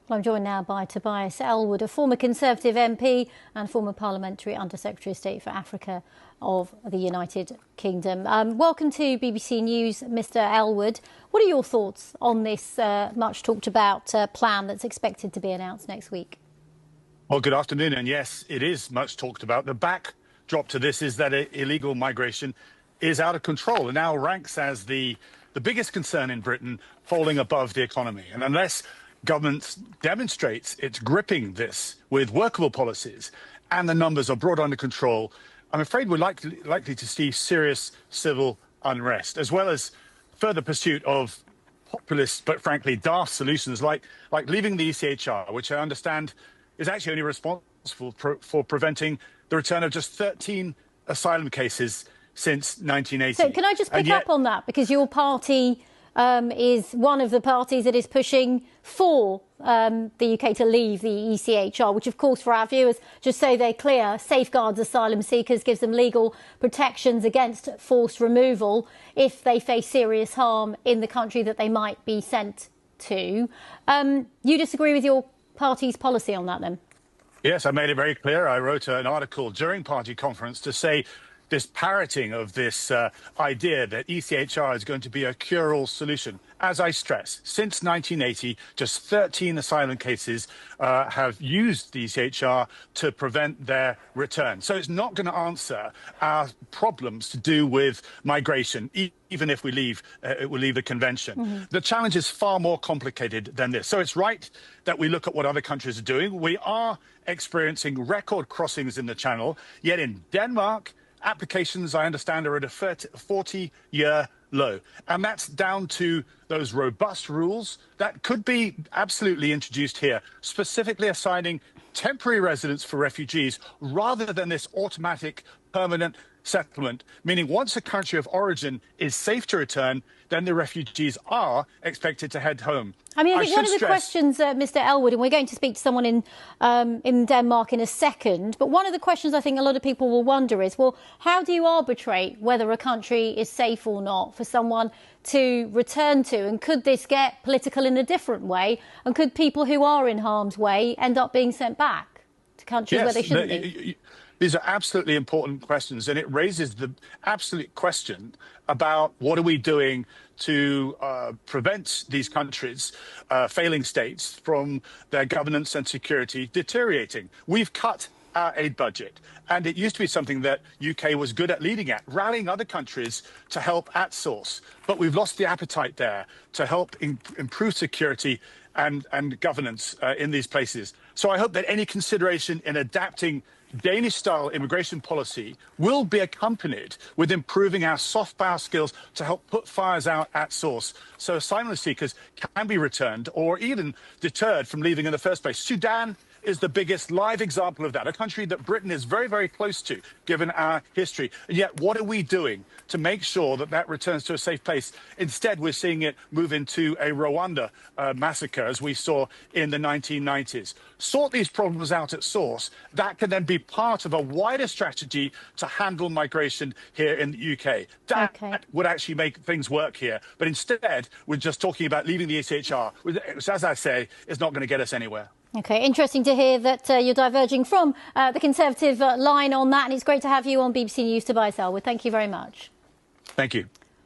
Well, I'm joined now by Tobias Ellwood, a former Conservative MP and former Parliamentary Under-Secretary of State for Africa of the United Kingdom. Welcome to BBC News, Mr Ellwood. What are your thoughts on this much talked about plan that's expected to be announced next week? Well, good afternoon. And yes, it is much talked about. The backdrop to this is that illegal migration is out of control and now ranks as the biggest concern in Britain, falling above the economy. And unless government demonstrates it's gripping this with workable policies and the numbers are brought under control, I'm afraid we're likely to see serious civil unrest, as well as further pursuit of populist but frankly daft solutions like leaving the ECHR, which I understand is actually only responsible for preventing the return of just 13 asylum cases since 1980. So can I just pick up on that? Because your party is one of the parties that is pushing for the UK to leave the ECHR, which of course for our viewers, just so they're clear, safeguards asylum seekers, gives them legal protections against forced removal if they face serious harm in the country that they might be sent to. You disagree with your party's policy on that then? Yes, I made it very clear. I wrote an article during party conference to say this parroting of this idea that ECHR is going to be a cure-all solution. As I stress, since 1980, just 13 asylum cases have used the ECHR to prevent their return. So it's not going to answer our problems to do with migration, even if we leave the convention. Mm-hmm. The challenge is far more complicated than this. So it's right that we look at what other countries are doing. We are experiencing record crossings in the Channel, yet in Denmark, applications, I understand, are at a 40-year low. And that's down to those robust rules that could be absolutely introduced here, specifically assigning temporary residence for refugees rather than this automatic permanent settlement, meaning once a country of origin is safe to return, then the refugees are expected to head home. I mean, I think one of the questions, Mr Ellwood, and we're going to speak to someone in Denmark in a second, but one of the questions I think a lot of people will wonder is, well, how do you arbitrate whether a country is safe or not for someone to return to? And could this get political in a different way? And could people who are in harm's way end up being sent back to countries where they shouldn't be? These are absolutely important questions, and it raises the absolute question about what are we doing to prevent these countries, failing states, from their governance and security deteriorating. We've cut our aid budget, and it used to be something that UK was good at leading at, rallying other countries to help at source. But we've lost the appetite there to help improve security and governance in these places. So I hope that any consideration in adapting Danish-style immigration policy will be accompanied with improving our soft power skills to help put fires out at source, so asylum seekers can be returned or even deterred from leaving in the first place. Sudan is the biggest live example of that, a country that Britain is very, very close to, given our history. And yet, what are we doing to make sure that that returns to a safe place? Instead, we're seeing it move into a Rwanda massacre, as we saw in the 1990s. Sort these problems out at source. That can then be part of a wider strategy to handle migration here in the UK. That would actually make things work here. But instead, we're just talking about leaving the ECHR, which, as I say, is not going to get us anywhere. OK, interesting to hear that you're diverging from the Conservative line on that. And it's great to have you on BBC News, Tobias Ellwood. Thank you very much. Thank you.